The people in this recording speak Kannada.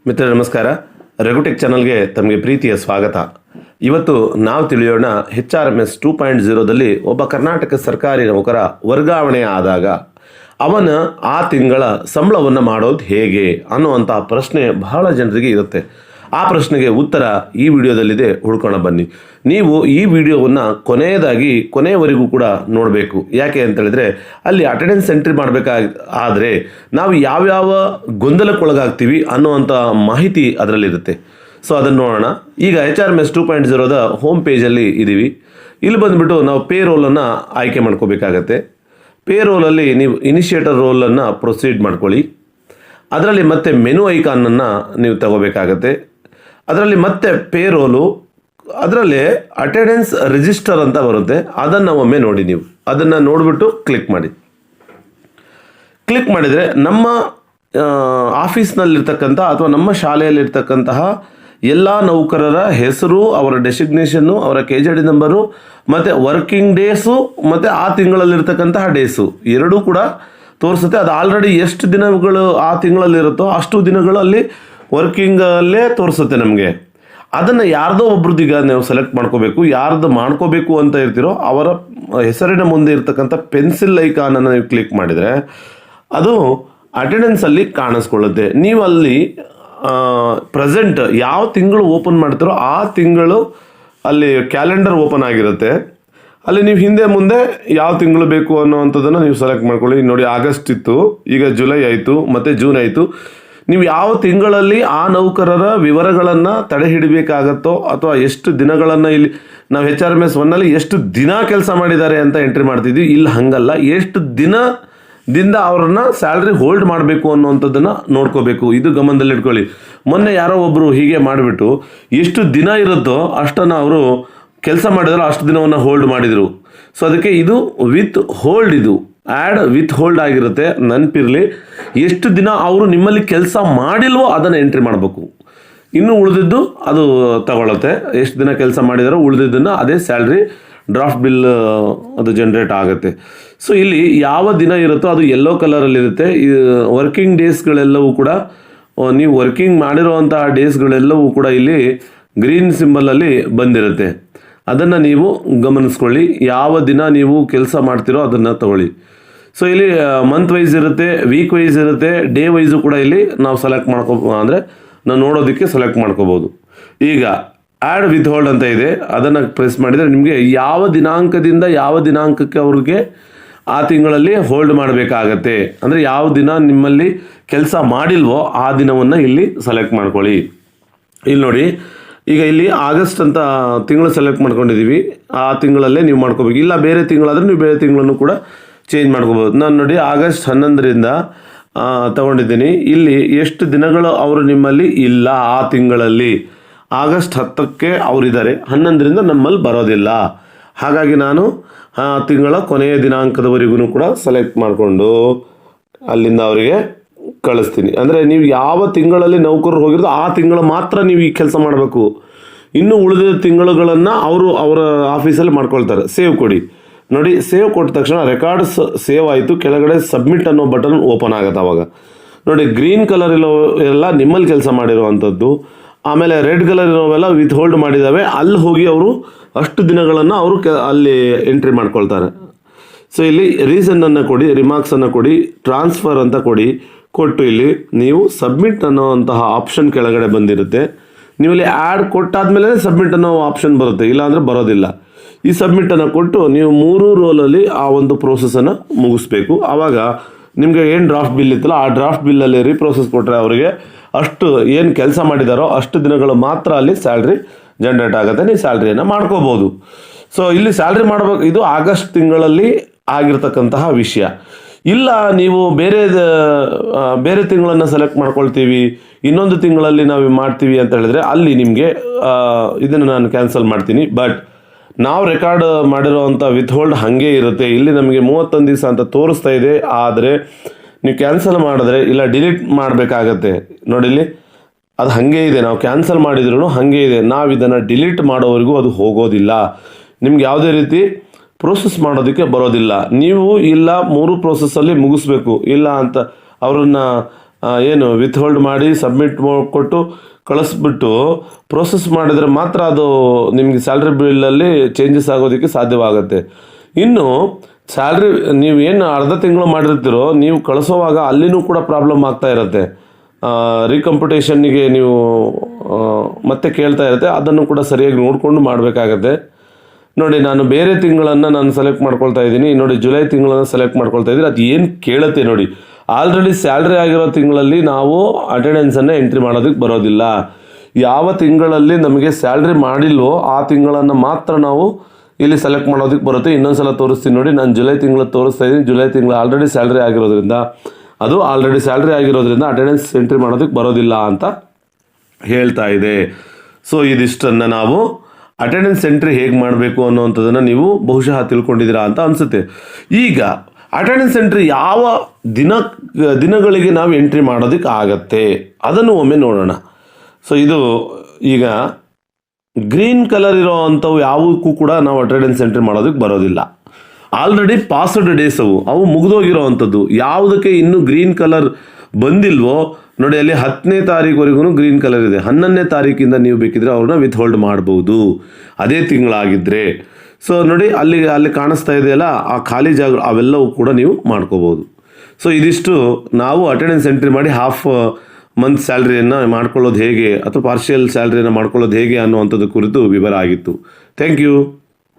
ಮಿತ್ರರೇ ನಮಸ್ಕಾರ. ರಘುಟೆಕ್ ಚಾನಲ್ಗೆ ತಮಗೆ ಪ್ರೀತಿಯ ಸ್ವಾಗತ. ಇವತ್ತು ನಾವು ತಿಳಿಯೋಣ HRMS 2.0ದಲ್ಲಿ ಒಬ್ಬ ಕರ್ನಾಟಕ ಸರ್ಕಾರಿ ನೌಕರ ವರ್ಗಾವಣೆ ಆದಾಗ ಅವನ ಆ ತಿಂಗಳ ಸಂಬಳವನ್ನು ಮಾಡೋದು ಹೇಗೆ ಅನ್ನುವಂಥ ಪ್ರಶ್ನೆ ಬಹಳ ಜನರಿಗೆ ಇರುತ್ತೆ. ಆ ಪ್ರಶ್ನೆಗೆ ಉತ್ತರ ಈ ವಿಡಿಯೋದಲ್ಲಿದೆ, ಹುಡ್ಕೋಣ ಬನ್ನಿ. ನೀವು ಈ ವಿಡಿಯೋವನ್ನು ಕೊನೆಯವರೆಗೂ ಕೂಡ ನೋಡಬೇಕು. ಯಾಕೆ ಅಂತ ಹೇಳಿದ್ರೆ ಅಲ್ಲಿ ಅಟೆಂಡೆನ್ಸ್ ಎಂಟ್ರಿ ಮಾಡಬೇಕಾದ್ರೆ ನಾವು ಯಾವ್ಯಾವ ಗೊಂದಲಕ್ಕೊಳಗಾಗ್ತೀವಿ ಅನ್ನುವಂಥ ಮಾಹಿತಿ ಅದರಲ್ಲಿರುತ್ತೆ. ಸೊ ಅದನ್ನು ನೋಡೋಣ. ಈಗ HRMS 2.0ದ ಹೋಮ್ ಪೇಜಲ್ಲಿ ಇದ್ದೀವಿ. ಇಲ್ಲಿ ಬಂದುಬಿಟ್ಟು ನಾವು ಪೇ ರೋಲನ್ನು ಆಯ್ಕೆ ಮಾಡ್ಕೋಬೇಕಾಗತ್ತೆ. ಪೇ ರೋಲಲ್ಲಿ ನೀವು ಇನಿಷಿಯೇಟರ್ ರೋಲನ್ನು ಪ್ರೊಸೀಡ್ ಮಾಡ್ಕೊಳ್ಳಿ. ಅದರಲ್ಲಿ ಮತ್ತೆ ಮೆನು ಐಕಾನನ್ನು ನೀವು ತಗೋಬೇಕಾಗತ್ತೆ. ಅದರಲ್ಲಿ ಮತ್ತೆ ಪೇ ರೋಲು, ಅದರಲ್ಲಿ ಅಟೆಂಡೆನ್ಸ್ ರಿಜಿಸ್ಟರ್ ಅಂತ ಬರುತ್ತೆ. ಅದನ್ನು ಒಮ್ಮೆ ನೋಡಿ. ನೀವು ಅದನ್ನು ನೋಡಿಬಿಟ್ಟು ಕ್ಲಿಕ್ ಮಾಡಿ. ಕ್ಲಿಕ್ ಮಾಡಿದರೆ ನಮ್ಮ ಆಫೀಸ್ನಲ್ಲಿರ್ತಕ್ಕಂಥ ಅಥವಾ ನಮ್ಮ ಶಾಲೆಯಲ್ಲಿರ್ತಕ್ಕಂತಹ ಎಲ್ಲ ನೌಕರರ ಹೆಸರು, ಅವರ ಡೆಸಿಗ್ನೇಷನ್ನು, ಅವರ KJD ನಂಬರು ಮತ್ತು ವರ್ಕಿಂಗ್ ಡೇಸು ಮತ್ತು ಆ ತಿಂಗಳಲ್ಲಿರ್ತಕ್ಕಂತಹ ಡೇಸು ಎರಡೂ ಕೂಡ ತೋರಿಸುತ್ತೆ. ಅದು ಆಲ್ರೆಡಿ ಎಷ್ಟು ದಿನಗಳು ಆ ತಿಂಗಳಲ್ಲಿರುತ್ತೋ ಅಷ್ಟು ದಿನಗಳು ಅಲ್ಲಿ ವರ್ಕಿಂಗಲ್ಲೇ ತೋರಿಸುತ್ತೆ ನಮಗೆ. ಅದನ್ನು ಯಾರ್ದೋ ಒಬ್ರದ್ದೀಗ ನೀವು ಸೆಲೆಕ್ಟ್ ಮಾಡ್ಕೋಬೇಕು. ಯಾರ್ದು ಮಾಡ್ಕೋಬೇಕು ಅಂತ ಇರ್ತೀರೋ ಅವರ ಹೆಸರಿನ ಮುಂದೆ ಇರ್ತಕ್ಕಂಥ ಪೆನ್ಸಿಲ್ ಐಕಾನನ್ನು ನೀವು ಕ್ಲಿಕ್ ಮಾಡಿದರೆ ಅದು ಅಟೆಂಡೆನ್ಸಲ್ಲಿ ಕಾಣಿಸ್ಕೊಳ್ಳುತ್ತೆ. ನೀವು ಅಲ್ಲಿ ಪ್ರೆಸೆಂಟ್ ಯಾವ ತಿಂಗಳು ಓಪನ್ ಮಾಡ್ತೀರೋ ಆ ತಿಂಗಳು ಅಲ್ಲಿ ಕ್ಯಾಲೆಂಡರ್ ಓಪನ್ ಆಗಿರುತ್ತೆ. ಅಲ್ಲಿ ನೀವು ಹಿಂದೆ ಮುಂದೆ ಯಾವ ತಿಂಗಳು ಬೇಕು ಅನ್ನೋವಂಥದ್ದನ್ನು ನೀವು ಸೆಲೆಕ್ಟ್ ಮಾಡ್ಕೊಳ್ಳಿ. ನೋಡಿ, ಆಗಸ್ಟ್ ಇತ್ತು, ಈಗ ಜುಲೈ ಆಯಿತು ಮತ್ತು ಜೂನ್ ಆಯಿತು. ನೀವು ಯಾವ ತಿಂಗಳಲ್ಲಿ ಆ ನೌಕರರ ವಿವರಗಳನ್ನು ತಡೆ ಹಿಡಿಬೇಕಾಗತ್ತೋ ಅಥವಾ ಎಷ್ಟು ದಿನಗಳನ್ನು ಇಲ್ಲಿ ನಾವು HRMS 1ನಲ್ಲಿ ಎಷ್ಟು ದಿನ ಕೆಲಸ ಮಾಡಿದ್ದಾರೆ ಅಂತ ಎಂಟ್ರಿ ಮಾಡ್ತಿದ್ವಿ. ಇಲ್ಲಿ ಹಾಗಲ್ಲ, ಎಷ್ಟು ದಿನದಿಂದ ಅವ್ರನ್ನ ಸ್ಯಾಲ್ರಿ ಹೋಲ್ಡ್ ಮಾಡಬೇಕು ಅನ್ನೋವಂಥದ್ದನ್ನು ನೋಡ್ಕೋಬೇಕು. ಇದು ಗಮನದಲ್ಲಿಟ್ಕೊಳ್ಳಿ. ಮೊನ್ನೆ ಯಾರೋ ಒಬ್ಬರು ಹೀಗೆ ಮಾಡಿಬಿಟ್ಟು ಎಷ್ಟು ದಿನ ಇರುತ್ತೋ ಅಷ್ಟನ್ನು ಅವರು ಕೆಲಸ ಮಾಡಿದ್ರು, ಅಷ್ಟು ದಿನವನ್ನು ಹೋಲ್ಡ್ ಮಾಡಿದರು. ಸೊ ಅದಕ್ಕೆ ಇದು ವಿತ್ ಹೋಲ್ಡ್, ಇದು ಆ್ಯಡ್ ವಿತ್ ಹೋಲ್ಡ್ ಆಗಿರುತ್ತೆ. ನೆನಪಿರಲಿ, ಎಷ್ಟು ದಿನ ಅವರು ನಿಮ್ಮಲ್ಲಿ ಕೆಲಸ ಮಾಡಿಲ್ವೋ ಅದನ್ನು ಎಂಟ್ರಿ ಮಾಡಬೇಕು. ಇನ್ನು ಉಳಿದಿದ್ದು ಅದು ತಗೊಳುತ್ತೆ. ಎಷ್ಟು ದಿನ ಕೆಲಸ ಮಾಡಿದಾರೋ ಉಳಿದಿದ್ದನ್ನು ಅದೇ ಸ್ಯಾಲ್ರಿ ಡ್ರಾಫ್ಟ್ ಬಿಲ್ ಅದು ಜನ್ರೇಟ್ ಆಗುತ್ತೆ. ಸೊ ಇಲ್ಲಿ ಯಾವ ದಿನ ಇರುತ್ತೋ ಅದು ಯೆಲ್ಲೋ ಕಲರಲ್ಲಿರುತ್ತೆ. ವರ್ಕಿಂಗ್ ಡೇಸ್ಗಳೆಲ್ಲವೂ ಕೂಡ ನೀವು ವರ್ಕಿಂಗ್ ಮಾಡಿರುವಂಥ ಡೇಸ್ಗಳೆಲ್ಲವೂ ಕೂಡ ಇಲ್ಲಿ ಗ್ರೀನ್ ಸಿಂಬಲಲ್ಲಿ ಬಂದಿರುತ್ತೆ. ಅದನ್ನು ನೀವು ಗಮನಿಸ್ಕೊಳ್ಳಿ. ಯಾವ ದಿನ ನೀವು ಕೆಲಸ ಮಾಡ್ತಿರೋ ಅದನ್ನು ತಗೊಳ್ಳಿ. ಸೊ ಇಲ್ಲಿ ಮಂತ್ ವೈಸ್ ಇರುತ್ತೆ, ವೀಕ್ ವೈಸ್ ಇರುತ್ತೆ, ಡೇ ವೈಸು ಕೂಡ ಇಲ್ಲಿ ನಾವು ಸೆಲೆಕ್ಟ್ ಅಂದರೆ ನಾವು ನೋಡೋದಕ್ಕೆ ಸೆಲೆಕ್ಟ್ ಮಾಡ್ಕೋಬೋದು. ಈಗ ಆ್ಯಡ್ ವಿತ್ ಹೋಲ್ಡ್ ಅಂತ ಇದೆ, ಅದನ್ನು ಪ್ರೆಸ್ ಮಾಡಿದರೆ ನಿಮಗೆ ಯಾವ ದಿನಾಂಕದಿಂದ ಯಾವ ದಿನಾಂಕಕ್ಕೆ ಅವ್ರಿಗೆ ಆ ತಿಂಗಳಲ್ಲಿ ಹೋಲ್ಡ್ ಮಾಡಬೇಕಾಗತ್ತೆ, ಅಂದರೆ ಯಾವ ದಿನ ನಿಮ್ಮಲ್ಲಿ ಕೆಲಸ ಮಾಡಿಲ್ವೋ ಆ ದಿನವನ್ನು ಇಲ್ಲಿ ಸೆಲೆಕ್ಟ್ ಮಾಡ್ಕೊಳ್ಳಿ. ಇಲ್ಲಿ ನೋಡಿ, ಈಗ ಇಲ್ಲಿ ಆಗಸ್ಟ್ ಅಂತ ತಿಂಗಳು ಸೆಲೆಕ್ಟ್ ಮಾಡ್ಕೊಂಡಿದ್ದೀವಿ. ಆ ತಿಂಗಳಲ್ಲೇ ನೀವು ಮಾಡ್ಕೋಬೇಕು. ಇಲ್ಲ ಬೇರೆ ತಿಂಗಳಾದರೆ ನೀವು ಬೇರೆ ತಿಂಗಳನ್ನು ಕೂಡ ಚೇಂಜ್ ಮಾಡ್ಕೋಬೋದು. ನಾನು ನೋಡಿ ಆಗಸ್ಟ್ 11ರಿಂದ ತಗೊಂಡಿದ್ದೀನಿ. ಇಲ್ಲಿ ಎಷ್ಟು ದಿನಗಳು ಅವರು ನಿಮ್ಮಲ್ಲಿ ಇಲ್ಲ ಆ ತಿಂಗಳಲ್ಲಿ. ಆಗಸ್ಟ್ 10ಕ್ಕೆ ಅವರಿದ್ದಾರೆ, 11ರಿಂದ ನಮ್ಮಲ್ಲಿ ಬರೋದಿಲ್ಲ. ಹಾಗಾಗಿ ನಾನು ಆ ತಿಂಗಳ ಕೊನೆಯ ದಿನಾಂಕದವರೆಗೂ ಕೂಡ ಸೆಲೆಕ್ಟ್ ಮಾಡಿಕೊಂಡು ಅಲ್ಲಿಂದ ಅವರಿಗೆ ಕಳಿಸ್ತೀನಿ. ಅಂದರೆ ನೀವು ಯಾವ ತಿಂಗಳಲ್ಲಿ ನೌಕರರು ಹೋಗಿರೋದು ಆ ತಿಂಗಳು ಮಾತ್ರ ನೀವು ಈ ಕೆಲಸ ಮಾಡಬೇಕು. ಇನ್ನು ಉಳಿದ ತಿಂಗಳುಗಳನ್ನು ಅವರ ಆಫೀಸಲ್ಲಿ ಮಾಡ್ಕೊಳ್ತಾರೆ. ಸೇವ್ ಕೊಡಿ. ನೋಡಿ, ಸೇವ್ ಕೊಟ್ಟ ತಕ್ಷಣ ರೆಕಾರ್ಡ್ಸ್ ಸೇವ್ ಆಯಿತು. ಕೆಳಗಡೆ ಸಬ್ಮಿಟ್ ಅನ್ನೋ ಬಟನ್ ಓಪನ್ ಆಗುತ್ತೆ. ಅವಾಗ ನೋಡಿ, ಗ್ರೀನ್ ಕಲರ್ ಎಲ್ಲ ನಿಮ್ಮಲ್ಲಿ ಕೆಲಸ ಮಾಡಿರುವಂಥದ್ದು, ಆಮೇಲೆ ರೆಡ್ ಕಲರ್ ಇರೋವೆಲ್ಲ ವಿತ್ ಹೋಲ್ಡ್ ಮಾಡಿದ್ದಾವೆ. ಅಲ್ಲಿ ಹೋಗಿ ಅವರು ಅಷ್ಟು ದಿನಗಳನ್ನು ಅವರು ಅಲ್ಲಿ ಎಂಟ್ರಿ ಮಾಡ್ಕೊಳ್ತಾರೆ. ಸೊ ಇಲ್ಲಿ ರೀಸನ್ನನ್ನು ಕೊಡಿ, ರಿಮಾರ್ಕ್ಸನ್ನು ಕೊಡಿ, ಟ್ರಾನ್ಸ್ಫರ್ ಅಂತ ಕೊಟ್ಟು ಇಲ್ಲಿ ನೀವು ಸಬ್ಮಿಟ್ ಅನ್ನೋವಂತಹ ಆಪ್ಷನ್ ಕೆಳಗಡೆ ಬಂದಿರುತ್ತೆ. ನೀವು ಇಲ್ಲಿ ಆ್ಯಡ್ ಕೊಟ್ಟಾದ್ಮೇಲೆ ಸಬ್ಮಿಟ್ ಅನ್ನೋ ಆಪ್ಷನ್ ಬರುತ್ತೆ, ಇಲ್ಲಾಂದರೆ ಬರೋದಿಲ್ಲ. ಈ ಸಬ್ಮಿಟನ್ನು ಕೊಟ್ಟು ನೀವು 3 ರೋಲಲ್ಲಿ ಆ ಒಂದು ಪ್ರೋಸೆಸನ್ನು ಮುಗಿಸ್ಬೇಕು. ಆವಾಗ ನಿಮಗೆ ಏನು ಡ್ರಾಫ್ಟ್ ಬಿಲ್ ಇತ್ತಲ್ಲ ಆ ಡ್ರಾಫ್ಟ್ ಬಿಲ್ಲಲ್ಲಿ ರೀಪ್ರೋಸೆಸ್ ಕೊಟ್ಟರೆ ಅವರಿಗೆ ಅಷ್ಟು ಏನು ಕೆಲಸ ಮಾಡಿದಾರೋ ಅಷ್ಟು ದಿನಗಳು ಮಾತ್ರ ಅಲ್ಲಿ ಸ್ಯಾಲ್ರಿ ಜನ್ರೇಟ್ ಆಗುತ್ತೆ. ನೀವು ಸ್ಯಾಲ್ರಿಯನ್ನು ಮಾಡ್ಕೋಬೋದು. ಸೊ ಇಲ್ಲಿ ಸ್ಯಾಲ್ರಿ ಮಾಡಬೇಕು. ಇದು ಆಗಸ್ಟ್ ತಿಂಗಳಲ್ಲಿ ಆಗಿರ್ತಕ್ಕಂತಹ ವಿಷಯ. ಇಲ್ಲ ನೀವು ಬೇರೆ ತಿಂಗಳನ್ನು ಸೆಲೆಕ್ಟ್ ಮಾಡ್ಕೊಳ್ತೀವಿ, ಇನ್ನೊಂದು ತಿಂಗಳಲ್ಲಿ ನಾವು ಮಾಡ್ತೀವಿ ಅಂತ ಹೇಳಿದ್ರೆ ಅಲ್ಲಿ ನಿಮಗೆ ಇದನ್ನು ನಾನು ಕ್ಯಾನ್ಸಲ್ ಮಾಡ್ತೀನಿ. ಬಟ್ ನಾವು ರೆಕಾರ್ಡ್ ಮಾಡಿರೋವಂಥ ವಿತ್ ಹೋಲ್ಡ್ ಹಾಗೆ ಇರುತ್ತೆ. ಇಲ್ಲಿ ನಮಗೆ 31 ದಿವಸ ಅಂತ ತೋರಿಸ್ತಾ ಇದೆ. ಆದರೆ ನೀವು ಕ್ಯಾನ್ಸಲ್ ಮಾಡಿದ್ರೆ ಇಲ್ಲ ಡಿಲೀಟ್ ಮಾಡಬೇಕಾಗತ್ತೆ. ನೋಡಿ, ಇಲ್ಲಿ ಅದು ಹಾಗೆ ಇದೆ. ನಾವು ಕ್ಯಾನ್ಸಲ್ ಮಾಡಿದ್ರೂ ಹಾಗೆ ಇದೆ. ನಾವು ಇದನ್ನು ಡಿಲೀಟ್ ಮಾಡೋವರೆಗೂ ಅದು ಹೋಗೋದಿಲ್ಲ. ನಿಮ್ಗೆ ಯಾವುದೇ ರೀತಿ ಪ್ರೋಸೆಸ್ ಮಾಡೋದಕ್ಕೆ ಬರೋದಿಲ್ಲ. ನೀವು ಇಲ್ಲ 3 ಪ್ರೋಸೆಸ್ಸಲ್ಲಿ ಮುಗಿಸ್ಬೇಕು. ಇಲ್ಲ ಅಂತ ಅವ್ರನ್ನ ಏನು ವಿತ್ ಮಾಡಿ ಸಬ್ಮಿಟ್ ಕೊಟ್ಟು ಕಳಿಸ್ಬಿಟ್ಟು ಪ್ರೋಸೆಸ್ ಮಾಡಿದರೆ ಮಾತ್ರ ಅದು ನಿಮಗೆ ಸ್ಯಾಲ್ರಿ ಬಿಲ್ಲಲ್ಲಿ ಚೇಂಜಸ್ ಆಗೋದಕ್ಕೆ ಸಾಧ್ಯವಾಗುತ್ತೆ. ಇನ್ನು ಸ್ಯಾಲ್ರಿ ನೀವು ಏನು ಅರ್ಧ ತಿಂಗಳು ಮಾಡಿರ್ತೀರೋ ನೀವು ಕಳಿಸೋವಾಗ ಅಲ್ಲಿನೂ ಕೂಡ ಪ್ರಾಬ್ಲಮ್ ಆಗ್ತಾ ಇರುತ್ತೆ. ರೀಕಂಪ್ಯೂಟೇಷನ್ನಿಗೆ ನೀವು ಮತ್ತೆ ಕೇಳ್ತಾ ಇರುತ್ತೆ, ಅದನ್ನು ಕೂಡ ಸರಿಯಾಗಿ ನೋಡಿಕೊಂಡು ಮಾಡಬೇಕಾಗತ್ತೆ. ನೋಡಿ, ನಾನು ಬೇರೆ ತಿಂಗಳನ್ನು ನಾನು ಸೆಲೆಕ್ಟ್ ಮಾಡ್ಕೊಳ್ತಾ ಇದ್ದೀನಿ. ನೋಡಿ, ಜುಲೈ ತಿಂಗಳನ್ನು ಸೆಲೆಕ್ಟ್ ಮಾಡ್ಕೊಳ್ತಾ ಇದ್ದೀನಿ. ಅದು ಏನು ಕೇಳುತ್ತೆ ನೋಡಿ, ಆಲ್ರೆಡಿ ಸ್ಯಾಲ್ರಿ ಆಗಿರೋ ತಿಂಗಳಲ್ಲಿ ನಾವು ಅಟೆಂಡೆನ್ಸನ್ನು ಎಂಟ್ರಿ ಮಾಡೋದಕ್ಕೆ ಬರೋದಿಲ್ಲ. ಯಾವ ತಿಂಗಳಲ್ಲಿ ನಮಗೆ ಸ್ಯಾಲ್ರಿ ಮಾಡಿಲ್ವೋ ಆ ತಿಂಗಳನ್ನು ಮಾತ್ರ ನಾವು ಇಲ್ಲಿ ಸೆಲೆಕ್ಟ್ ಮಾಡೋದಕ್ಕೆ ಬರುತ್ತೆ. ಇನ್ನೊಂದು ಸಲ ತೋರಿಸ್ತೀನಿ ನೋಡಿ, ನಾನು ಜುಲೈ ತಿಂಗಳು ತೋರಿಸ್ತಾ ಇದ್ದೀನಿ. ಜುಲೈ ತಿಂಗಳು ಆಲ್ರೆಡಿ ಸ್ಯಾಲ್ರಿ ಆಗಿರೋದ್ರಿಂದ ಅಟೆಂಡೆನ್ಸ್ ಎಂಟ್ರಿ ಮಾಡೋದಕ್ಕೆ ಬರೋದಿಲ್ಲ ಅಂತ ಹೇಳ್ತಾ ಇದೆ. ಸೊ ಇದಿಷ್ಟನ್ನು ನಾವು ಅಟೆಂಡೆನ್ಸ್ ಎಂಟ್ರಿ ಹೇಗೆ ಮಾಡಬೇಕು ಅನ್ನೋವಂಥದ್ದನ್ನು ನೀವು ಬಹುಶಃ ತಿಳ್ಕೊಂಡಿದ್ದೀರಾ ಅಂತ ಅನಿಸುತ್ತೆ. ಈಗ ಅಟೆಂಡೆನ್ಸ್ ಎಂಟ್ರಿ ಯಾವ ದಿನಗಳಿಗೆ ನಾವು ಎಂಟ್ರಿ ಮಾಡೋದಕ್ಕೆ ಆಗತ್ತೆ ಅದನ್ನು ಒಮ್ಮೆ ನೋಡೋಣ. ಸೊ ಇದು ಈಗ ಗ್ರೀನ್ ಕಲರ್ ಇರೋ ಅಂಥವು ಯಾವುದಕ್ಕೂ ಕೂಡ ನಾವು ಅಟೆಂಡೆನ್ಸ್ ಎಂಟ್ರಿ ಮಾಡೋದಕ್ಕೆ ಬರೋದಿಲ್ಲ. ಆಲ್ರೆಡಿ ಪಾಸ್ಡ್ ಡೇಸ್ ಅವು ಮುಗಿದೋಗಿರೋ ಅಂಥದ್ದು. ಯಾವುದಕ್ಕೆ ಇನ್ನೂ ಗ್ರೀನ್ ಕಲರ್ ಬಂದಿಲ್ವೋ ನೋಡಿ, ಅಲ್ಲಿ 10ನೇ ತಾರೀಕುವರೆಗೂ ಗ್ರೀನ್ ಕಲರ್ ಇದೆ. 11ನೇ ತಾರೀಕಿಂದ ನೀವು ಬೇಕಿದ್ರೆ ಅವ್ರನ್ನ ವಿತ್ ಹೋಲ್ಡ್ ಮಾಡ್ಬೋದು, ಅದೇ ತಿಂಗಳಾಗಿದ್ದರೆ. ಸೊ ನೋಡಿ, ಅಲ್ಲಿ ಕಾಣಿಸ್ತಾ ಇದೆಯಲ್ಲ ಆ ಖಾಲಿ ಜಾಗ, ಅವೆಲ್ಲವೂ ಕೂಡ ನೀವು ಮಾಡ್ಕೋಬೋದು. ಸೊ ಇದಿಷ್ಟು ನಾವು ಅಟೆಂಡೆನ್ಸ್ ಎಂಟ್ರಿ ಮಾಡಿ ಹಾಫ್ ಮಂತ್ ಸ್ಯಾಲ್ರಿಯನ್ನು ಮಾಡ್ಕೊಳ್ಳೋದು ಹೇಗೆ ಅಥವಾ ಪಾರ್ಷಿಯಲ್ ಸ್ಯಾಲ್ರಿಯನ್ನು ಮಾಡ್ಕೊಳ್ಳೋದು ಹೇಗೆ ಅನ್ನುವಂಥದ್ದು ಕುರಿತು ವಿವರ ಆಗಿತ್ತು. Thank you.